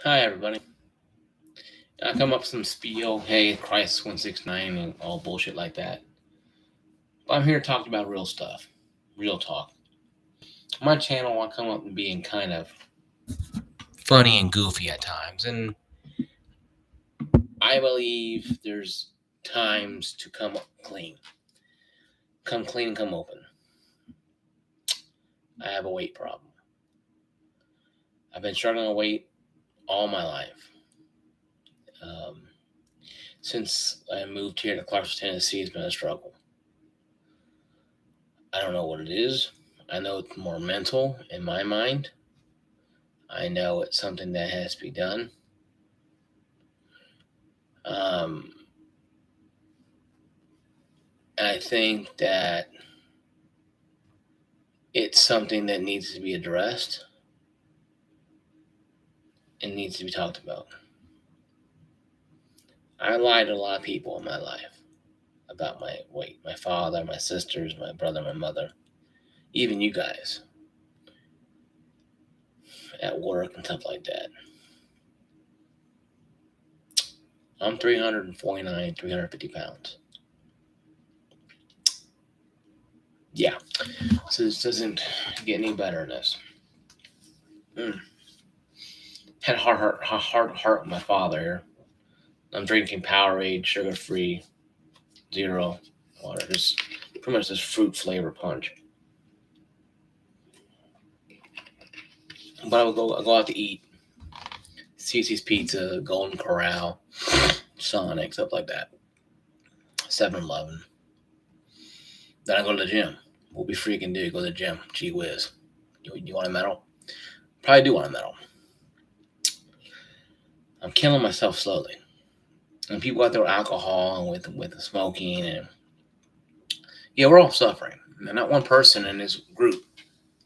Hi, everybody. I come up with some spiel, hey, Christ 169 and all bullshit like that. But I'm here to talk about real stuff, real talk. My channel, I come up and being kind of funny and goofy at times, and I believe there's times to come clean and come open. I have a weight problem. I've been struggling with weight all my life. Um, since I moved here to Clarksville, Tennessee, it's been a struggle. I don't know what it is. I know it's more mental in my mind. I know it's something that has to be done. Um, I think that it's something that needs to be addressed and needs to be talked about. I lied to a lot of people in my life about my weight. My father, my sisters, my brother, my mother, even you guys at work and stuff like that. I'm 349, 350 pounds. Yeah, so this doesn't get any better than this. Mm. Had a heart with my father here. I'm drinking Powerade, sugar-free, zero water. Just pretty much this fruit flavor punch. But I go out to eat. CC's Pizza, Golden Corral, Sonic, stuff like that. 7-Eleven. Then I go to the gym. What we freaking do? Go to the gym. Gee whiz. You want a medal? Probably do want a medal. I'm killing myself slowly. And people out there with alcohol and with smoking and yeah, we're all suffering. And not one person in this group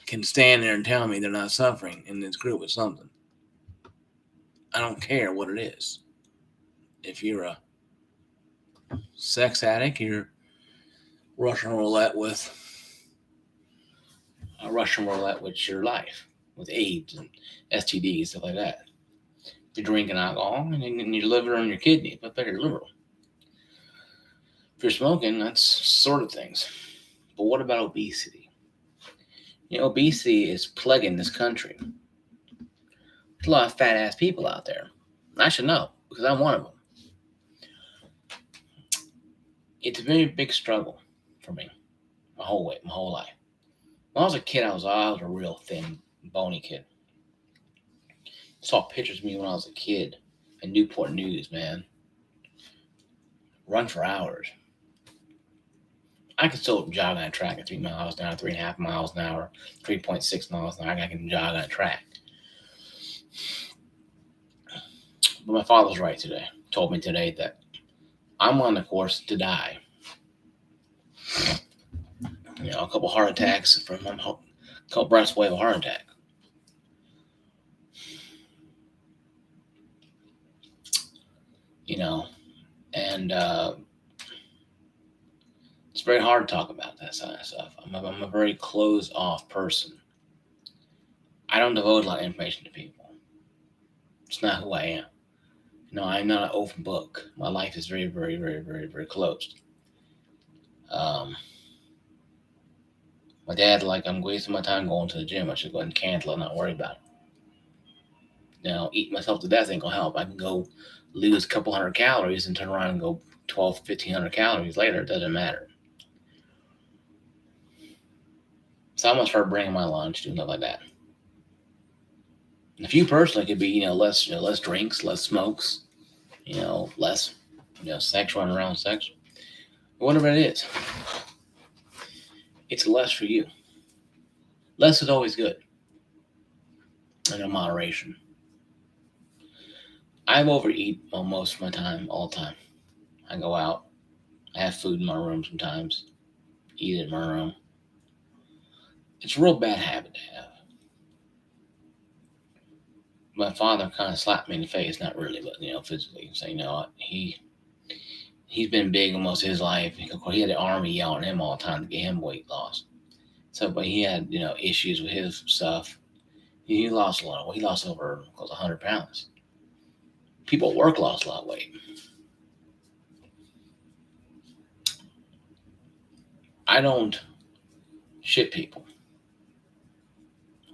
can stand there and tell me they're not suffering in this group with something. I don't care what it is. If you're a sex addict, you're Russian roulette with your life, with AIDS and STDs, stuff like that. If you're drinking alcohol and your liver and your kidney, but better your liver. If you're smoking, that's sort of things. But what about obesity? Obesity is plaguing this country. There's a lot of fat ass people out there. I should know because I'm one of them. It's a very big struggle for me, my whole life. When I was a kid, I was a real thin, bony kid. Saw pictures of me when I was a kid in Newport News, man. Run for hours. I can still jog on a track at 3 miles an hour, 3.5 miles an hour, 3.6 miles an hour. I can jog on a track. But my father's right today. Told me today that I'm on the course to die. A couple heart attacks from a couple breaths away of a heart attack. And it's very hard to talk about that kind of stuff. I'm a very closed off person. I don't devote a lot of information to people. It's not who I am. I'm not an open book. My life is very, very, very, very, very closed. My dad, I'm wasting my time going to the gym. I should go ahead and cancel it, not worry about it. Eat myself to death ain't gonna help. I can go lose a couple hundred calories and turn around and go 1,500 calories later. It doesn't matter. So I'm gonna start bringing my lunch, doing stuff like that. And if you personally could be, less drinks, less smokes, less, sex, running around sex, whatever it is, it's less for you. Less is always good. And in moderation. I overeat most of my time, all the time. I go out. I have food in my room sometimes. Eat it in my room. It's a real bad habit to have. My father kind of slapped me in the face, not really, but physically, saying, he's been big almost his life. Of course, he had the army yelling at him all the time to get him weight loss. So, but he had issues with his stuff. He lost a lot. He lost over close to 100 pounds. People at work lost a lot of weight. I don't shit people.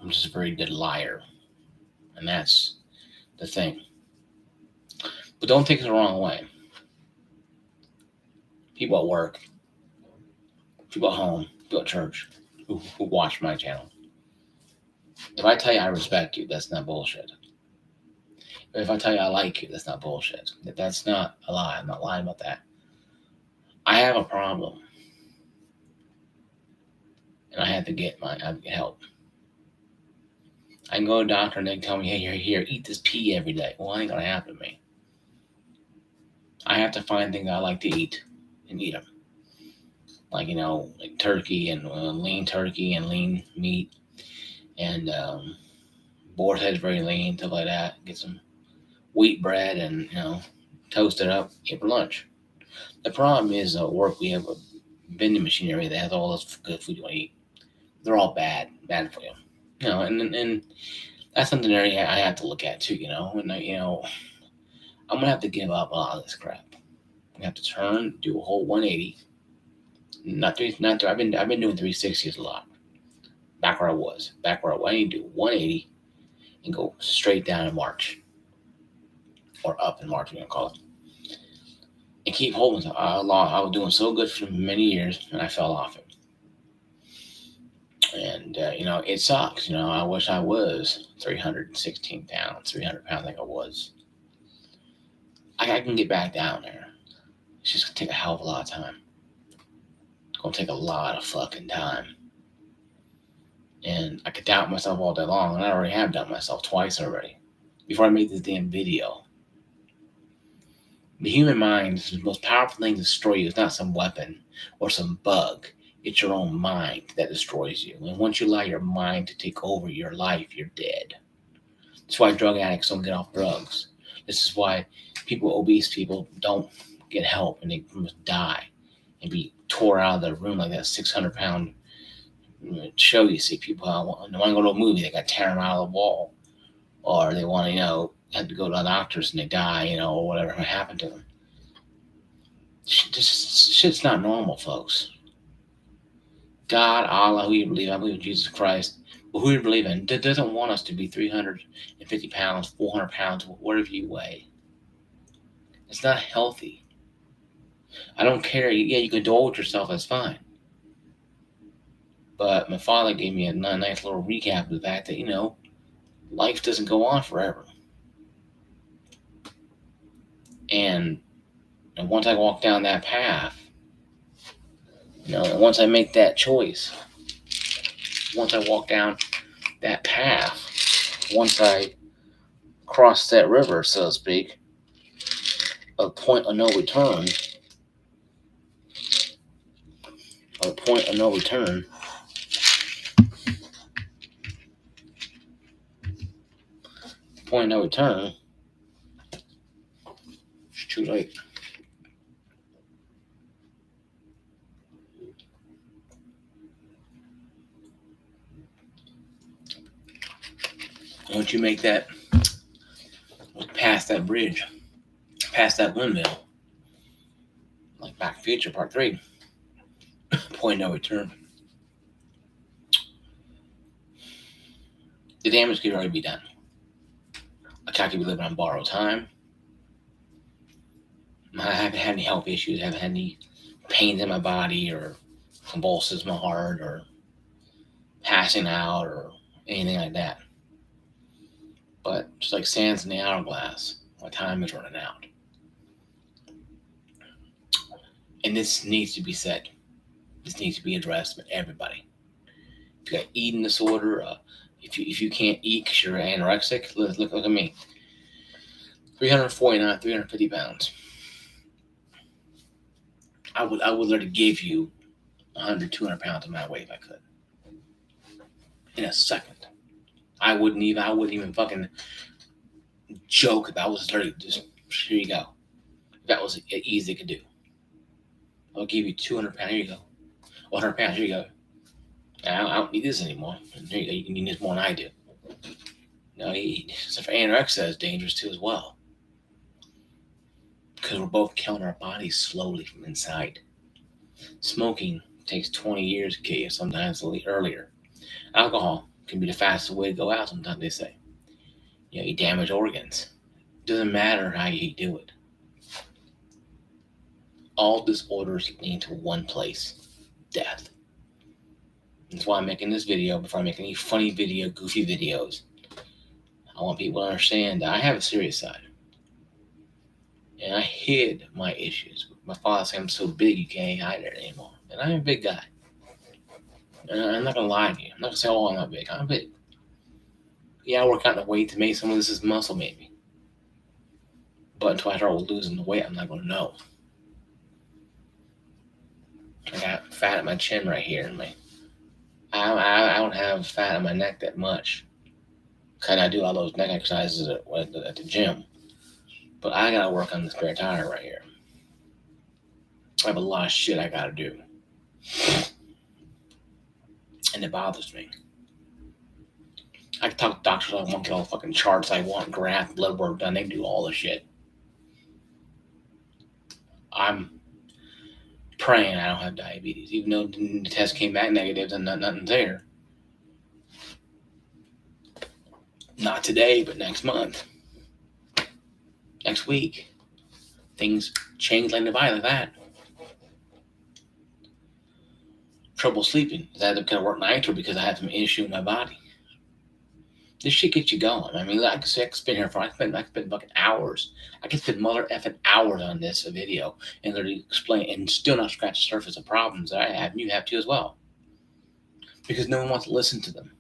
I'm just a very good liar. And that's the thing. But don't take it the wrong way. People at work, people at home, people at church who watch my channel. If I tell you I respect you, that's not bullshit. If I tell you I like you, that's not bullshit. That's not a lie. I'm not lying about that. I have a problem. And I have to get help. I can go to a doctor and they tell me, hey, here, eat this pea every day. Well, it ain't going to happen to me. I have to find things I like to eat and eat them. Like, like turkey and lean turkey and lean meat. And boar's head's very lean, stuff like that. Get some wheat bread and, toast it up, eat for lunch. The problem is at work we have a vending machinery that has all this good food you want to eat. They're all bad for you. And that's something area I have to look at too, and I'm gonna have to give up a lot of this crap. I have to do a whole 180. Not I've been doing 360s a lot. Back where I was. I need to do 180 and go straight down in March. Or up in March, we're gonna call it. And keep holding it. I was doing so good for many years and I fell off it. And, it sucks. I wish I was 316 pounds, 300 pounds like I was. I can get back down there. It's just going to take a hell of a lot of time. It's going to take a lot of fucking time. And I could doubt myself all day long. And I already have doubted myself twice already. Before I made this damn video. The human mind is the most powerful thing to destroy you. It's not some weapon or some bug. It's your own mind that destroys you. And once you allow your mind to take over your life, you're dead. That's why drug addicts don't get off drugs. This is why obese people don't get help and they must die and be tore out of their room like that 600-pound show you see people. They want to go to a movie, they got to tear them out of the wall. Or they want to, have to go to the doctors and they die, or whatever happened to them. Shit's not normal, folks. God, Allah, who you believe, I believe in Jesus Christ, but who you believe in, doesn't want us to be 350 pounds, 400 pounds, whatever you weigh. It's not healthy. I don't care. Yeah, you can indulge yourself, that's fine. But my father gave me a nice little recap of the fact that, life doesn't go on forever. And once I walk down that path, and once I make that choice, once I walk down that path, once I cross that river, so to speak, a point of no return, point of no return, it's too late. Once you make that, past that bridge, past that windmill, like Back to the Future Part 3, point of no return. The damage could already be done. I could be living on borrowed time. I haven't had any health issues. I haven't had any pains in my body or convulsions in my heart or passing out or anything like that. But just like sands in the hourglass, my time is running out. And this needs to be said. This needs to be addressed by everybody. If you got eating disorder, if you can't eat because you're anorexic, look at me. 349, 350 pounds. I would literally give you 100, 200 pounds of my weight if I could. In a second. I wouldn't even fucking joke if I was literally just, here you go. If that was easy to do. I'll give you 200 pounds, here you go. 100 pounds, here you go. I don't need this anymore. Here you go, you can need this more than I do. So for anorexia, it's dangerous too as well. because we're both killing our bodies slowly from inside. Smoking takes 20 years to kill you, sometimes a little earlier. Alcohol can be the fastest way to go out, sometimes they say. You damage organs. Doesn't matter how you do it. All disorders lead to one place: death. That's why I'm making this video before I make any funny video, goofy videos. I want people to understand that I have a serious side. And I hid my issues. My father said I'm so big you can't hide it anymore. And I'm a big guy. And I'm not going to lie to you. I'm not going to say, oh, I'm not big. I'm big. Yeah, I work out the weight to make some of this is muscle, maybe. But until I start losing the weight, I'm not going to know. I got fat at my chin right here. I don't have fat on my neck that much. Because I do all those neck exercises at the gym. But I got to work on this spare tire right here. I have a lot of shit I got to do. And it bothers me. I can talk to doctors I want, get all the fucking charts I want, graft, blood work done. They do all the shit. I'm praying I don't have diabetes, even though the test came back negative and nothing's there. Not today, but next month. Next week. Things change like that. Trouble sleeping. Is that because I work nights or because I have some issue in my body? This shit gets you going. I mean, like I said, I could spend fucking hours. I could spend mother effing hours on this video and literally explain and still not scratch the surface of problems that I have, and you have too as well. Because no one wants to listen to them.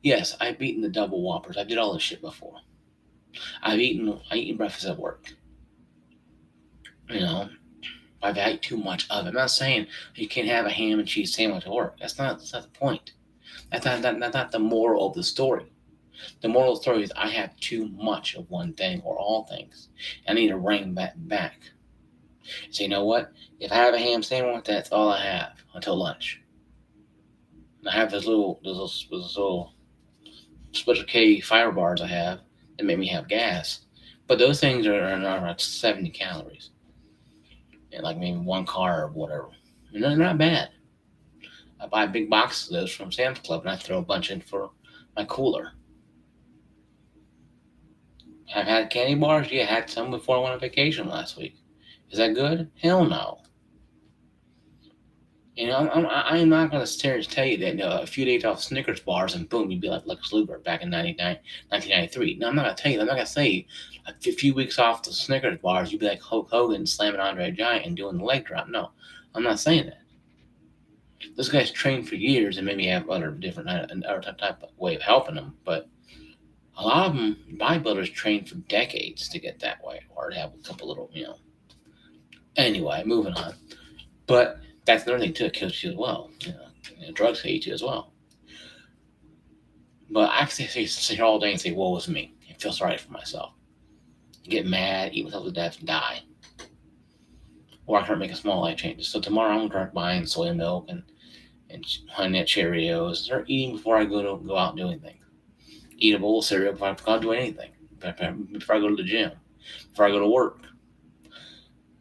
Yes, I've eaten the double whoppers. I did all this shit before. I eaten breakfast at work. I've ate too much of it. I'm not saying you can't have a ham and cheese sandwich at work. That's not the point. That's not the moral of the story. The moral of the story is I have too much of one thing or all things. I need to rein that back. So you know what? If I have a ham sandwich, that's all I have until lunch. And I have those little Special K fiber bars I have that make me have gas. But those things are around 70 calories. And like maybe one carb or whatever. And they're not bad. I buy a big box of those from Sam's Club and I throw a bunch in for my cooler. I've had candy bars. Yeah, I had some before I went on vacation last week. Is that good? Hell no. I'm not going to tell you that a few days off Snickers bars and boom, you'd be like Lex Luger back in 1993. No, I'm not going to tell you. I'm not going to say a few weeks off the Snickers bars, you'd be like Hulk Hogan slamming Andre the Giant and doing the leg drop. No, I'm not saying that. This guy's trained for years and maybe have other different type of way of helping them, but a lot of them, bodybuilders, train for decades to get that way or to have a couple little, Anyway, moving on. But that's another thing too. It kills you as well. Drugs kill you too as well. But I can sit here all day and say, "Woe is me," and feel sorry for myself. Get mad, eat myself to death, and die. Or I can make a small life changes. So tomorrow I'm gonna start buying soy milk and Honey Nut Cheerios. Start eating before I go out and do anything. Eat a bowl of cereal before I go do anything. Before I go to the gym. Before I go to work.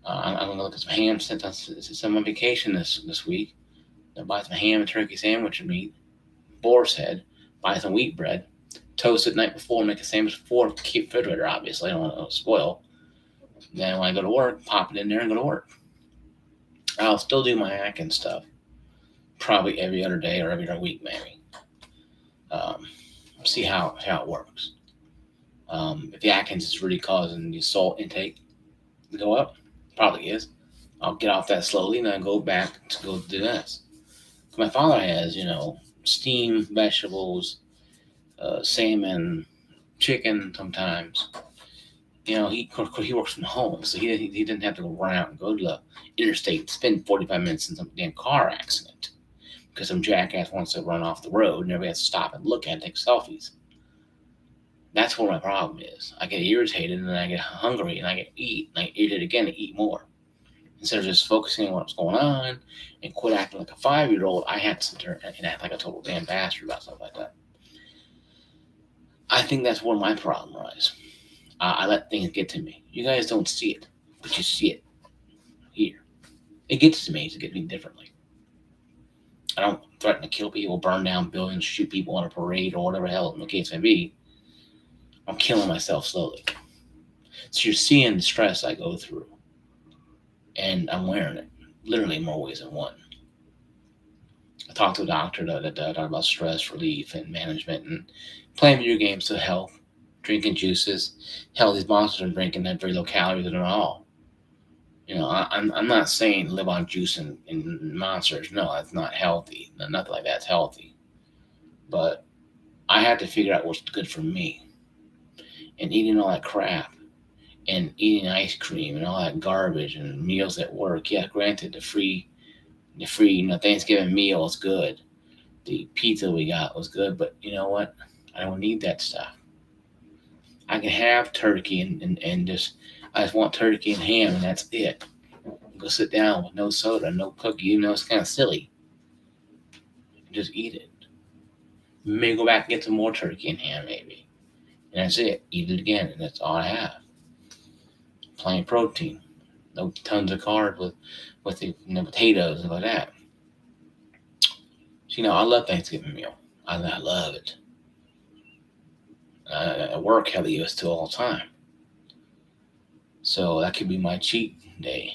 I'm going to look at some ham since I'm on vacation this week. I'll buy some ham and turkey sandwich and meat. Boar's head. Buy some wheat bread. Toast it the night before. Make a sandwich before. Keep the refrigerator, obviously. I don't want it to spoil. Then when I go to work, pop it in there and go to work. I'll still do my Atkins stuff. Probably every other day or every other week, maybe. See how it works. If the Atkins is really causing the salt intake to go up, probably is. I'll get off that slowly and then go back to go do this. My father has, steamed vegetables, salmon, chicken sometimes. He works from home, so he didn't have to go around and go to the interstate and spend 45 minutes in some damn car accident because some jackass wants to run off the road and everybody has to stop and look at it and take selfies. That's where my problem is. I get irritated and then I get hungry and I get eat and I eat it again and eat more. Instead of just focusing on what's going on and quit acting like a 5-year-old, I have to sit there and act like a total damn bastard about stuff like that. I think that's where my problem lies. I let things get to me. You guys don't see it, but you see it here. It gets to me to get me differently. I don't threaten to kill people, burn down buildings, shoot people on a parade, or whatever the hell the case may be. I'm killing myself slowly. So you're seeing the stress I go through, and I'm wearing it, literally in more ways than one. I talked to a doctor that about stress relief and management and playing video games to help, drinking juices. Hell, these monsters are drinking that very low calories and all. I'm not saying live on juice and monsters. No, that's not healthy. Nothing like that's healthy. But I had to figure out what's good for me. And eating all that crap and eating ice cream and all that garbage and meals at work. Yeah, granted, the free Thanksgiving meal is good. The pizza we got was good, but you know what? I don't need that stuff. I can have turkey and just I just want turkey and ham and that's it. Go sit down with no soda, no cookie, even though it's kind of silly. Just eat it. Maybe go back and get some more turkey and ham, maybe. And that's it. Eat it again, and that's all I have. Plain protein. No tons of carbs with the potatoes and like that. So, I love Thanksgiving meal. I love it. I work heavy used to all the time. So that could be my cheat day.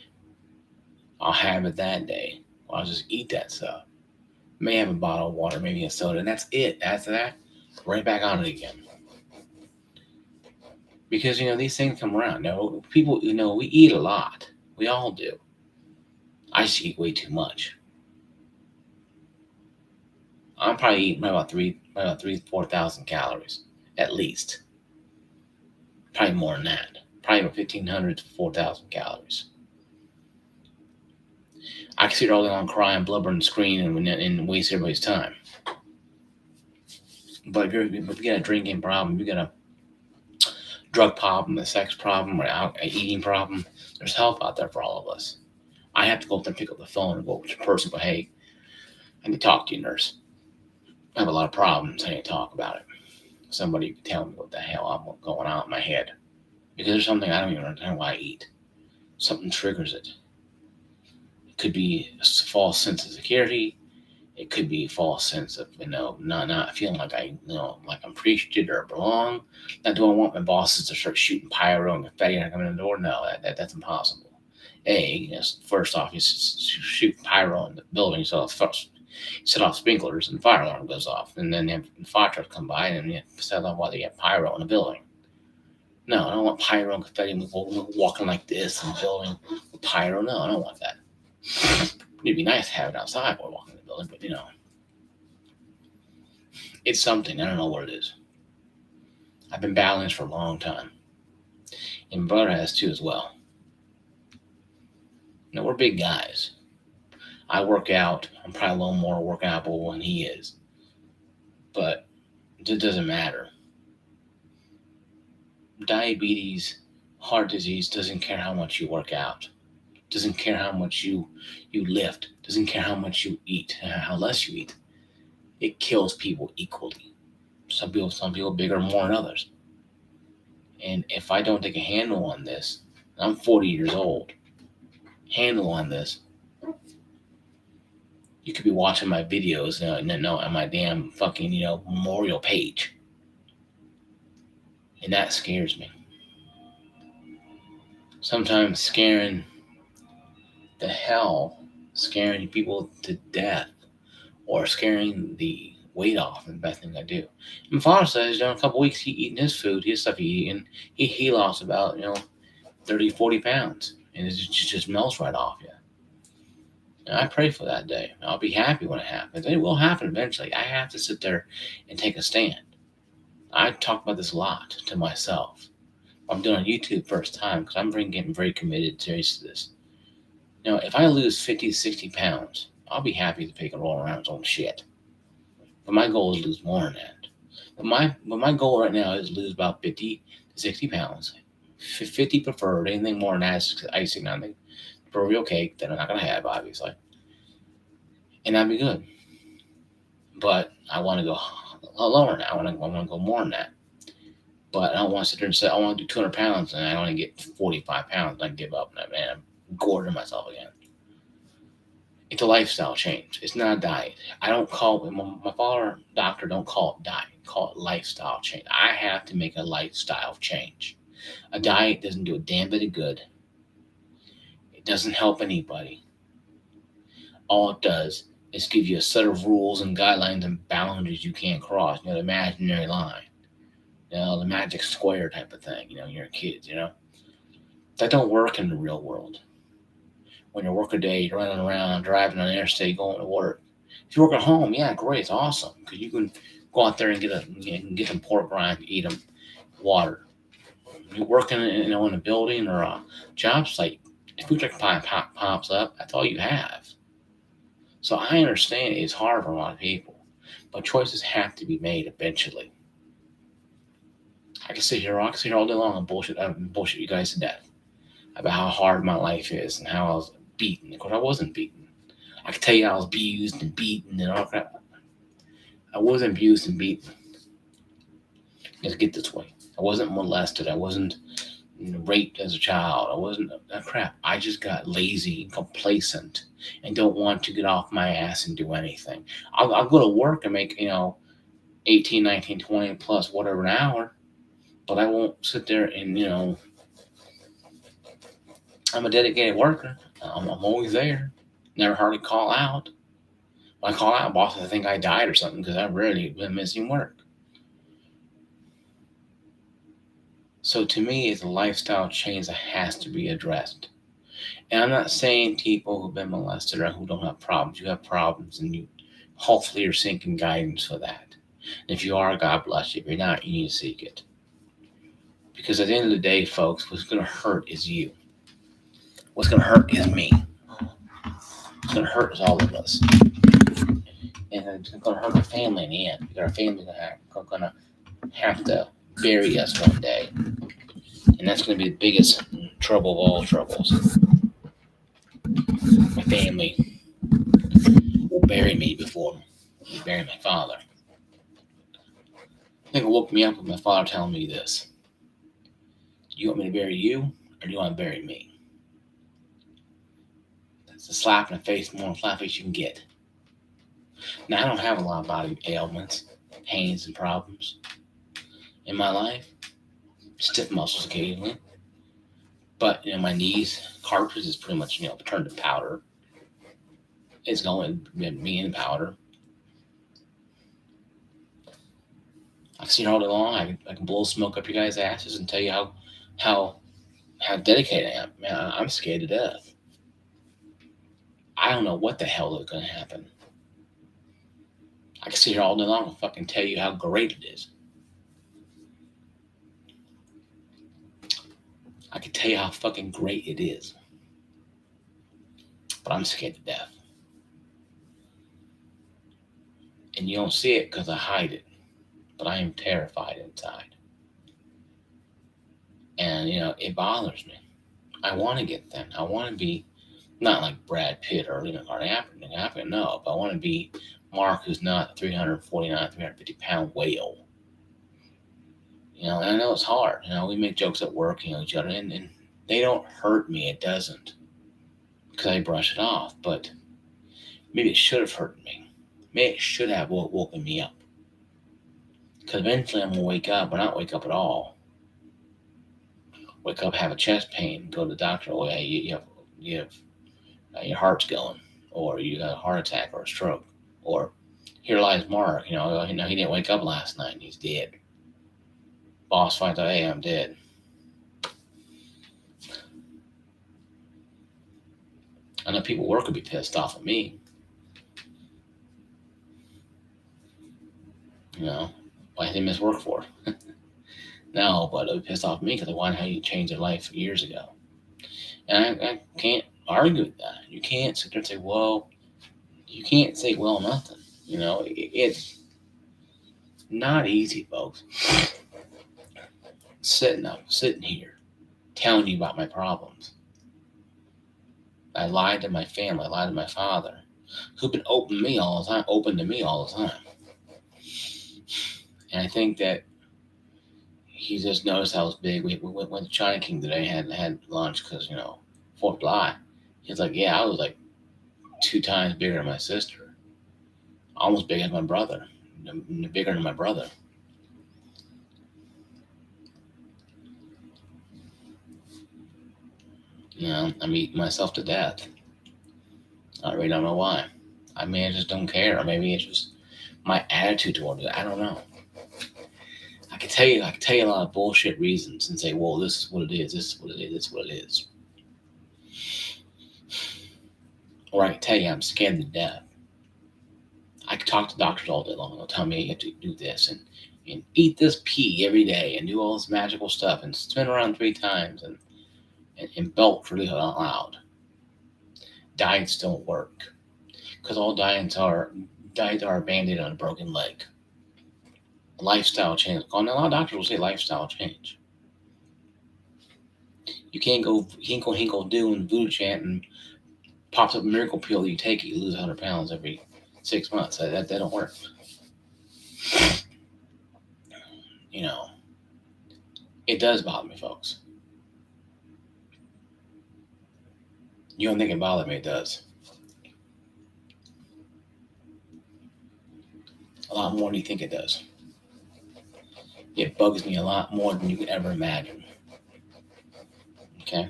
I'll have it that day. Or I'll just eat that stuff. May have a bottle of water, maybe a soda, and that's it. After that, right back on it again. Because these things come around. People, we eat a lot. We all do. I just eat way too much. I'm probably eating about 4,000 calories at least. Probably more than that. Probably about 1,500 to 4,000 calories. I can sit all day long crying, blubber, and scream and waste everybody's time. But if you got a drinking problem, you got a drug problem, a sex problem, or an eating problem, there's help out there for all of us. I have to go up there and pick up the phone and go to the person, but hey, I need to talk to you, nurse. I have a lot of problems. I need to talk about it. Somebody can tell me what the hell I'm going on in my head. Because there's something I don't even understand why I eat. Something triggers it. It could be a false sense of security. It could be a false sense of, not feeling like like I'm appreciated or belong. Now, do I want my bosses to start shooting pyro and confetti and come in the door? No, that's impossible. First off, you shoot pyro in the building, so set off sprinklers and the fire alarm goes off, and then the fire trucks come by and you set off while they have pyro in the building. No, I don't want pyro and confetti walking like this in the building with pyro. No, I don't want that. It'd be nice to have it outside while walking in the building, but it's something. I don't know what it is. I've been battling this for a long time, and my brother has too as well. We're big guys. I work out. I'm probably a little more working out than he is, but it doesn't matter. Diabetes, heart disease doesn't care how much you work out. Doesn't care how much you lift. Doesn't care how much you eat, how less you eat. It kills people equally. Some people bigger more than others. And if I don't take a handle on this, I'm 40 years old. Handle on this. You could be watching my videos on my damn fucking memorial page, and that scares me. Sometimes scaring people to death, or scaring the weight off is the best thing I do. My father says, in a couple weeks, he eating his food, his stuff he eating, he lost about 30, 40 pounds, and it just melts right off you. And I pray for that day. I'll be happy when it happens. It will happen eventually. I have to sit there and take a stand. I talk about this a lot to myself. I'm doing YouTube first time because I'm getting very committed, serious to this. If I lose 50 to 60 pounds, I'll be happy to take a roll around its own shit. But my goal is to lose more than that. But my goal right now is to lose about 50 to 60 pounds. 50 preferred. Anything more than that is icing on the proverbial cake that I'm not going to have, obviously. And that'd be good. But I want to go lower now. I want to go more than that. But I don't want to sit there and say, I want to do 200 pounds and I only get 45 pounds and I give up and I'm gorging myself again. It's a lifestyle change. It's not a diet. I don't call it, my father, doctor, don't call it diet. Call it lifestyle change. I have to make a lifestyle change. A diet doesn't do a damn bit of good. It doesn't help anybody. All it does is give you a set of rules and guidelines and boundaries you can't cross. The imaginary line. The magic square type of thing. You're kids, That don't work in the real world. When you work a day, you're running around, driving on the interstate, going to work. If you work at home, yeah, great, it's awesome. Because you can go out there and get some pork rinds, eat them, water. You're working in a building or a job site, if food truck pops up, that's all you have. So I understand it's hard for a lot of people, but choices have to be made eventually. I can sit here all day long and bullshit you guys to death about how hard my life is and how I was beaten. Of course, I wasn't beaten. I can tell you I was abused and beaten and all that. I wasn't abused and beaten. Let's get this way. I wasn't molested. I wasn't raped as a child. I wasn't crap. I just got lazy and complacent and don't want to get off my ass and do anything. I'll go to work and make 18, 19, 20 plus whatever an hour, but I won't sit there and I'm a dedicated worker. I'm always there. Never hardly call out. When I call out, bosses think I died or something because I've rarely been missing work. So to me, it's a lifestyle change that has to be addressed. And I'm not saying people who've been molested or who don't have problems. You have problems, and you hopefully are seeking guidance for that. And if you are, God bless you. If you're not, you need to seek it. Because at the end of the day, folks, what's going to hurt is you. What's going to hurt is me. What's going to hurt is all of us. And it's going to hurt our family in the end. Because our family's going to have to bury us one day. And that's going to be the biggest trouble of all troubles. My family will bury me before they bury my father. I think it woke me up with my father telling me this. Do you want me to bury you, or do you want to bury me? That's a slap in the face, more slap face you can get. Now, I don't have a lot of body ailments, pains, and problems in my life. Stiff muscles occasionally. But, my knees, cartilage is pretty much, turned to powder. It's going to be in powder. I can see it all day long. I can blow smoke up your guys' asses and tell you how dedicated I am. Man, I'm scared to death. I don't know what the hell is going to happen. I can sit here all day long and fucking tell you how great it is. I can tell you how fucking great it is. But I'm scared to death. And you don't see it because I hide it. But I am terrified inside. And, it bothers me. I want to get thin. I want to be not like Brad Pitt or Leonardo DiCaprio, no. But I want to be Mark, who's not a 349, 350 pound whale. And I know it's hard. We make jokes at work, each other, and they don't hurt me. It doesn't. Because I brush it off. But maybe it should have hurt me. Maybe it should have woken me up. Because eventually I'm going to wake up, or not wake up at all. Wake up, have a chest pain, go to the doctor. Oh, yeah, you have your heart's going. Or you got a heart attack or a stroke. Or here lies Mark. He didn't wake up last night and he's dead. Boss finds out, hey, I'm dead. I know people at work would be pissed off at me. Why did they miss work for? No, but they'll be pissed off at me because they want how you changed their life years ago. And I can't argue with that. You can't sit there and say, you can't say, nothing. It's not easy, folks. Sitting here, telling you about my problems. I lied to my family. I lied to my father, who've been open to me all the time. And I think that he just noticed I was big. We went to China King today, had lunch because 4th of July. He was like, yeah, I was like 2 times bigger than my sister, almost bigger than my brother, bigger than my brother. I'm eating myself to death. I really don't know why. I mean, I just don't care. Or maybe it's just my attitude toward it. I don't know. I can tell you a lot of bullshit reasons and say, well, this is what it is, this is what it is, this is what it is. Or I can tell you I'm scared to death. I can talk to doctors all day long. They'll tell me you have to do this and eat this pea every day and do all this magical stuff and spin around 3 times and belch really loud. Diets don't work because all diets are a band-aid on a broken leg. Lifestyle change. A lot of doctors will say lifestyle change. You can't go hinkle doing voodoo chant and pops up a miracle pill that you take, you lose 100 pounds every 6 months. That don't work. It does bother me, folks. You don't think it bothers me? It does. A lot more than you think it does. It bugs me a lot more than you could ever imagine. Okay?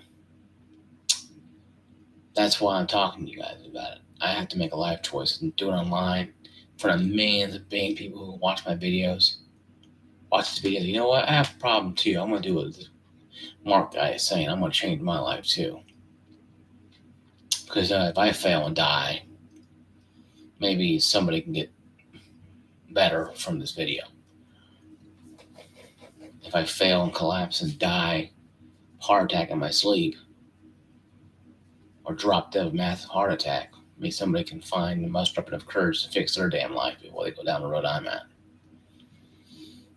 That's why I'm talking to you guys about it. I have to make a life choice and do it online in front of millions of people who watch my videos. Watch this video. You know what? I have a problem too. I'm going to do what Mark guy is saying. I'm going to change my life too. Because if I fail and die, maybe somebody can get better from this video. If I fail and collapse and die, heart attack in my sleep, or drop dead of massive heart attack, maybe somebody can find and muster up enough courage to fix their damn life before they go down the road I'm at.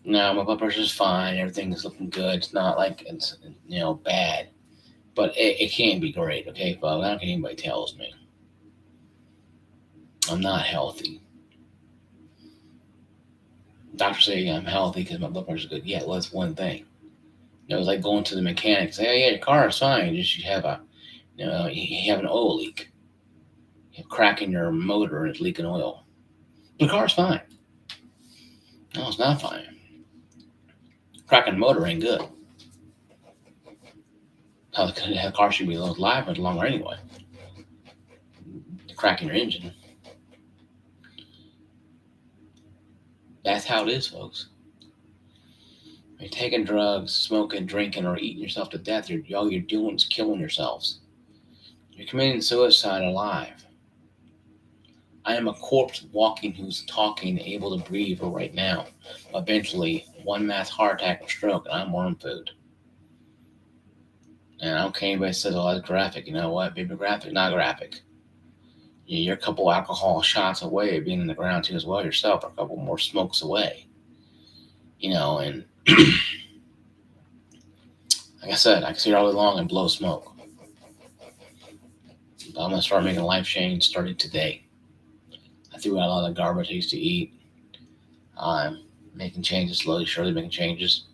No, my blood pressure's fine. Everything's looking good. It's not like it's bad, but it can't be great. Okay, folks. I don't care what anybody tells me. I'm not healthy. Doctors say I'm healthy because my blood pressure's good. Yeah, well, that's one thing. It's like going to the mechanic and say, "Oh yeah, your car is fine. You have you have an oil leak. You have a crack in your motor and it's leaking oil. The car's fine." No, it's not fine. Cracking the motor ain't good. The car should be alive much longer anyway. Cracking your engine. That's how it is, folks. You're taking drugs, smoking, drinking, or eating yourself to death. All you're doing is killing yourselves. You're committing suicide alive. I am a corpse walking who's talking, able to breathe right now. Eventually, one mass heart attack or stroke, and I'm worm food. And I don't care anybody says, "Oh, that's graphic." You know what? Baby, graphic, not graphic. You're a couple alcohol shots away of being in the ground too as well yourself, or a couple more smokes away. And like I said, I can sit here all day long and blow smoke. But I'm going to start making a life change starting today. I threw out a lot of garbage I used to eat. I'm making changes, slowly, surely making changes.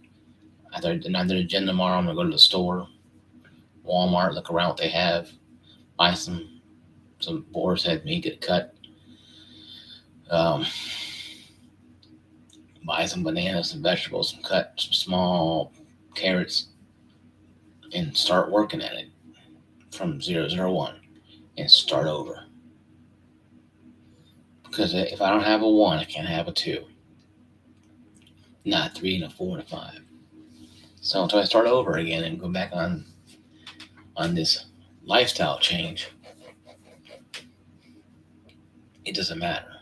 I'm at the gym tomorrow. I'm going to go to the store, Walmart, look around what they have, buy some boar's head meat, get a cut. Buy some bananas, some vegetables, some small carrots, and start working at it from 001 and start over. Because if I don't have a 1, I can't have a 2. Not a 3 and a 4 and a 5. So until I start over again and go back on this lifestyle change, it doesn't matter.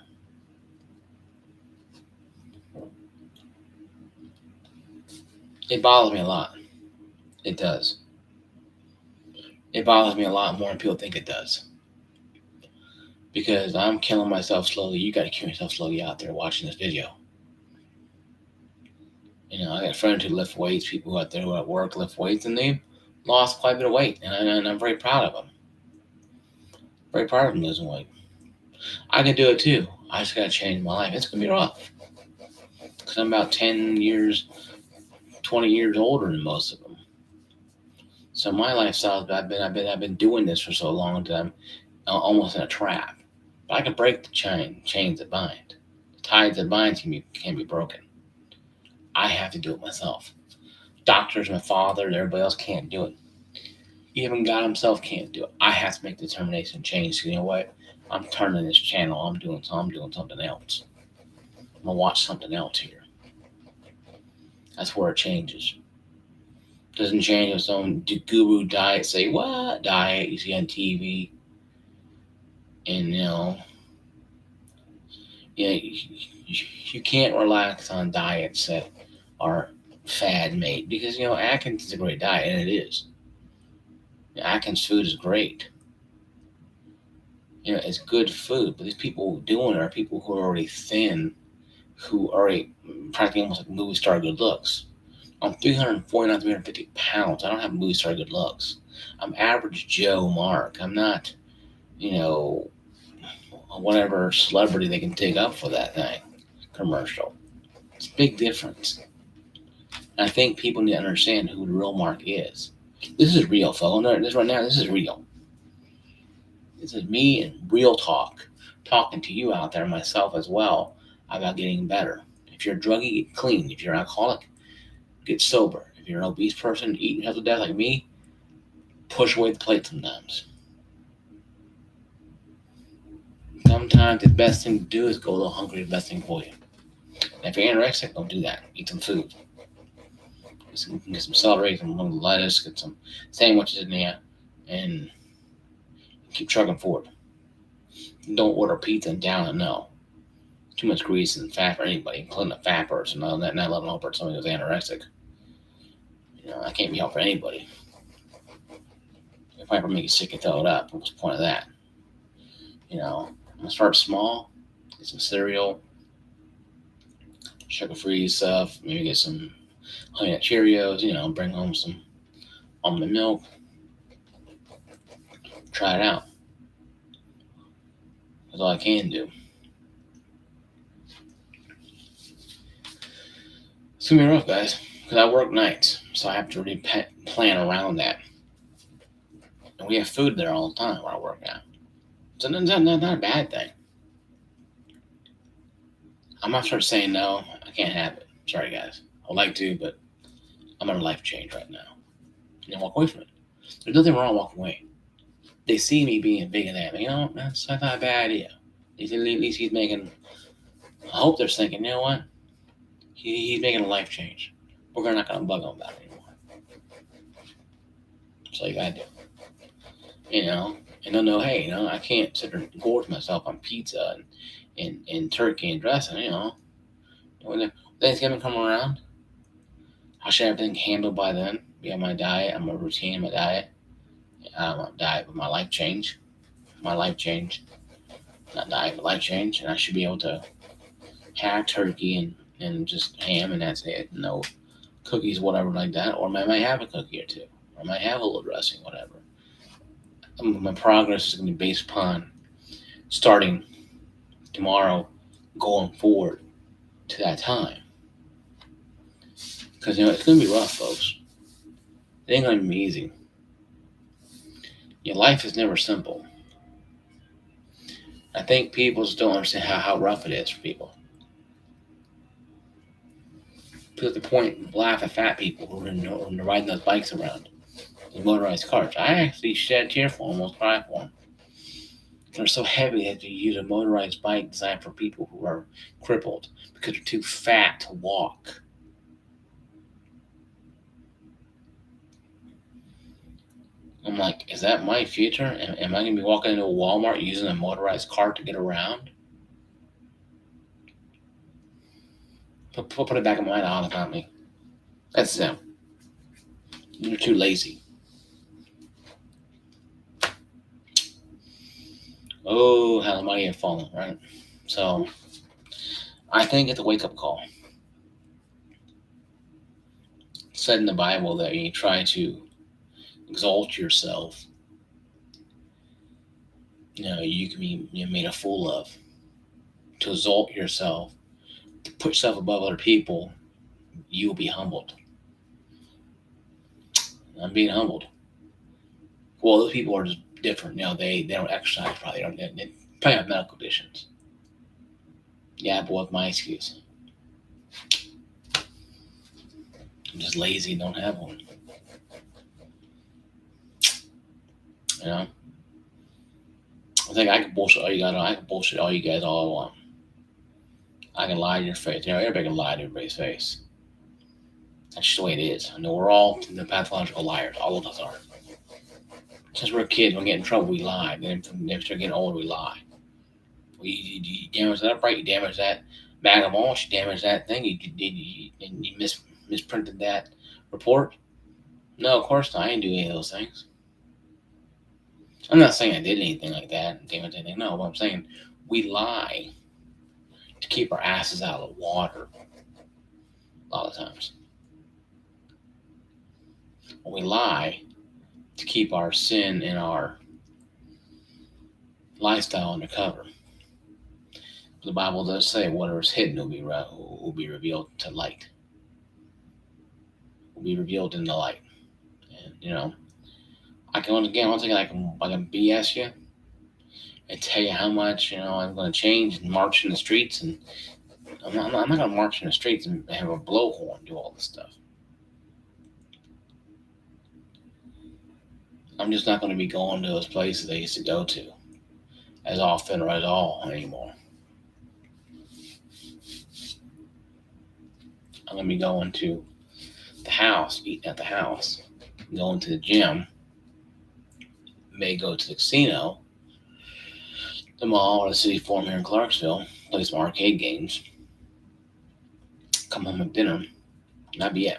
It bothers me a lot. It does. It bothers me a lot more than people think it does. Because I'm killing myself slowly. You got to kill yourself slowly out there watching this video. I got friends who lift weights, people who out there who at work lift weights, and they lost quite a bit of weight. And I'm very proud of them. Very proud of them losing weight. I can do it too. I just got to change my life. It's going to be rough. Because I'm about 10 years, 20 years older than most of them. So my lifestyle, I've been doing this for so long that I'm almost in a trap. But I can break the chains that bind. The ties that bind can be broken. I have to do it myself. Doctors, my father, everybody else can't do it. Even God Himself can't do it. I have to make the determination change. So you know what? I'm turning this channel. I'm doing something else. I'm gonna watch something else here. That's where it changes. Doesn't change with some guru diet. Say what diet you see on TV, and you can't relax on diets that are fad made because Atkins is a great diet and it is. Atkins food is great. It's good food, but these people doing it are people who are already thin, who are already practically almost like movie star good looks. I'm 349, 350 pounds. I don't have movie star good looks. I'm average Joe Mark. I'm not, whatever celebrity they can take up for that thing commercial. It's a big difference. And I think people need to understand who the real Mark is. This is real, fellow. No, this right now, this is real. This is me and real talk, talking to you out there, myself as well, about getting better. If you're a druggie, get clean. If you're an alcoholic, get sober. If you're an obese person eating yourself to death like me, push away the plate sometimes. Sometimes the best thing to do is go a little hungry. The best thing for you. And if you're anorexic, don't do that. Eat some food. Get some celery, some lettuce, get some sandwiches in there, and keep trucking forward. Don't order pizza and down and no. Too much grease and fat for anybody, including a fat person. Not letting alone for somebody who's anorexic. I can't be helped for anybody. If I ever make you sick and throw it up, what's the point of that? I'm gonna start small, get some cereal, sugar-free stuff, maybe get some Honey Nut Cheerios, bring home some almond milk. Try it out. That's all I can do. It's gonna be rough, guys, because I work nights, so I have to really plan around that. And we have food there all the time where I work out. So that's not a bad thing. I'm not start saying no, I can't have it. Sorry, guys. I would like to, but I'm on a life change right now. And walk away from it. There's nothing wrong walking away. They see me being big and that. That's not a bad idea. At least he's making. I hope they're thinking, you know what? He's making a life change. We're not going to bug him about it anymore. That's all you got to do. And they'll know, hey, I can't sit there and gorge myself on pizza and turkey and dressing, When Thanksgiving come around, I should have everything handled by then. Be on my diet, my routine, my diet. My diet, my life change. My life change. Not diet, but life change. And I should be able to have turkey and just ham and that's it. No cookies, whatever like that. Or I might have a cookie or two. Or I might have a little dressing, whatever. My progress is going to be based upon starting tomorrow, going forward to that time. Because, it's going to be rough, folks. It ain't going to be easy. Your life is never simple. I think people just don't understand how rough it is for people. To the point, laugh at fat people who are riding those bikes around. The motorized carts. I actually shed a tear for them, almost cry for them. They're so heavy that you use a motorized bike designed for people who are crippled because they're too fat to walk. I'm like, is that my future? Am I going to be walking into a Walmart using a motorized cart to get around? Put it back in my mind, oh, that's not me. That's them. You're too lazy. Oh, how the mighty have fallen, right? So, I think it's a wake-up call. It said in the Bible that you try to exalt yourself, you can be made a fool of. To exalt yourself, to put yourself above other people, you will be humbled. I'm being humbled. Well, those people are just different. They don't exercise probably. They probably have medical conditions. Yeah, but what's my excuse? I'm just lazy and don't have one. You know? I think I can bullshit all you guys. I can bullshit all you guys all I want. I can lie to your face. Everybody can lie to everybody's face. That's just the way it is. I know we're all the pathological liars. All of us are. Since we're kids, when we get in trouble, we lie. Then when we start getting older, we lie. You damage that upright, you damage that bag of mulch, you damage that thing, you misprinted that report. No, of course not. I didn't do any of those things. I'm not saying I did anything like that and damage anything. No, but I'm saying we lie to keep our asses out of the water a lot of times. We lie to keep our sin and our lifestyle undercover. The Bible does say whatever is hidden will be revealed to light. Will be revealed in the light. And I can BS you and tell you how much I'm going to change and march in the streets, and I'm not going to march in the streets and have a blowhorn do all this stuff. I'm just not going to be going to those places I used to go to as often or at all anymore. I'm going to be going to the house, eating at the house, going to the gym, may go to the casino, the mall, or the city forum here in Clarksville, play some arcade games, come home with dinner, not be it.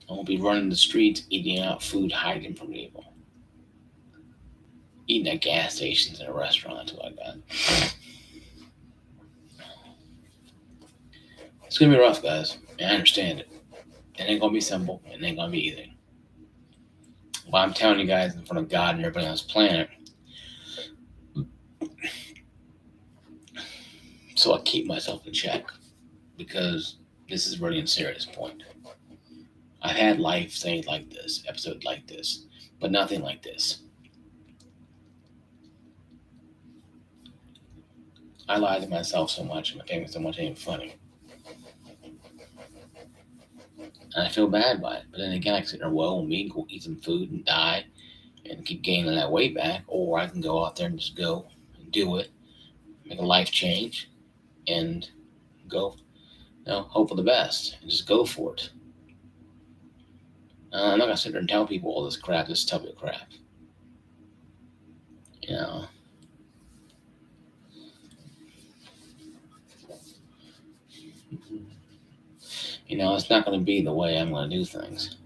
I won't be running the streets, eating out food, hiding from people. Eating at gas stations and a restaurant, that's what I got. It's going to be rough, guys. And I understand it. It ain't going to be simple. It ain't going to be easy. But I'm telling you guys in front of God and everybody on this planet, so I keep myself in check, because this is really a serious point. I've had life things like this, episodes like this, but nothing like this. I lie to myself so much and my family so much, it ain't funny. And I feel bad by it. But then again, I can sit there, well, me, go eat some food and die and keep gaining that weight back. Or I can go out there and just go and do it, make a life change, and go, hope for the best and just go for it. I'm not going to sit there and tell people all this crap, this stupid crap. It's not going to be the way I'm going to do things.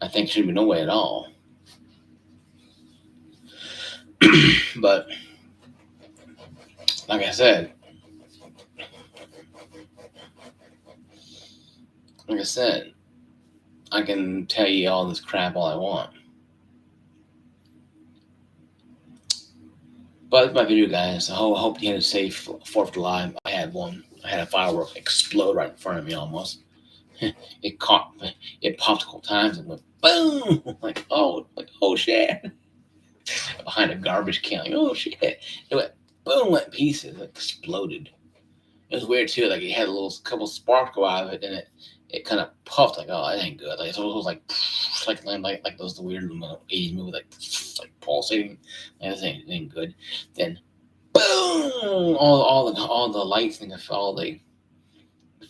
I think there should be no way at all. But, like I said, I can tell you all this crap all I want. But that's my video, guys. I hope you had a safe 4th of July. I had one. I had a firework explode right in front of me almost. It popped a couple times and went boom. Like, oh shit. Behind a garbage can, like, oh shit. It went boom, went pieces, like exploded. It was weird too, like it had a couple sparks go out of it, and it kind of puffed, like, oh, that ain't good. Like, so it was like those weird 80s movies, like pulsating. Like, this ain't good. Then boom, all the lights and all the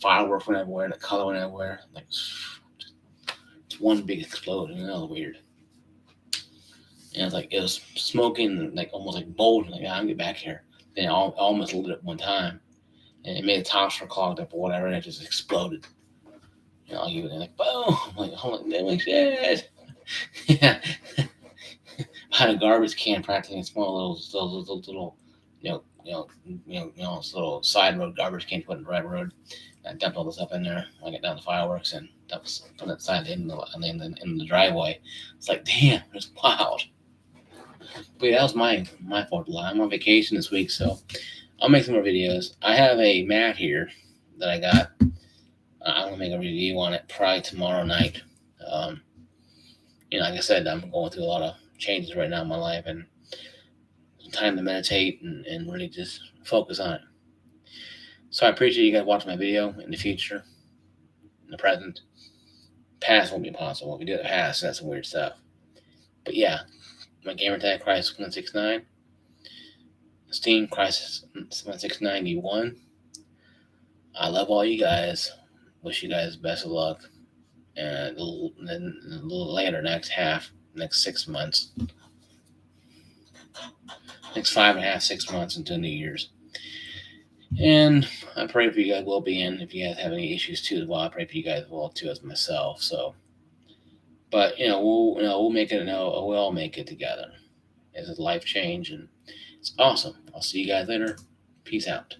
fireworks went everywhere, and the color went everywhere. Like, it's one big explosion. That was weird. And it was smoking, like almost like bold. Like, I'm get back here. Then I almost lit it one time, and it made the tops clogged up or whatever, and it just exploded. You were like, boom! I'm like, shit. Yeah. Behind a garbage can, practically a small little, little side road garbage can put in the right road. I dumped all this up in there. I got down the fireworks and dumped from that side in the driveway. It's like, damn, it's wild. But yeah, that was my 4th of July. I'm on vacation this week, so I'll make some more videos. I have a mat here that I got I'm gonna make a review on it probably tomorrow night. Um, like I said, I'm going through a lot of changes right now in my life, and time to meditate and really just focus on it. So I appreciate you guys watching my video. In the future, in the present, past won't be possible. If we do the past, that's some weird stuff. But yeah, my gamer tag Crisis 169, Steam Crisis 1691. I love all you guys. Wish you guys best of luck. And then a little later, next 6 months, next 5.5, 6 months until New Year's. And I pray for you guys well-being. If you guys have any issues too as well, I pray for you guys well too as myself. So, but we'll make it. We'll all make it together. It's a life change, and it's awesome. I'll see you guys later. Peace out.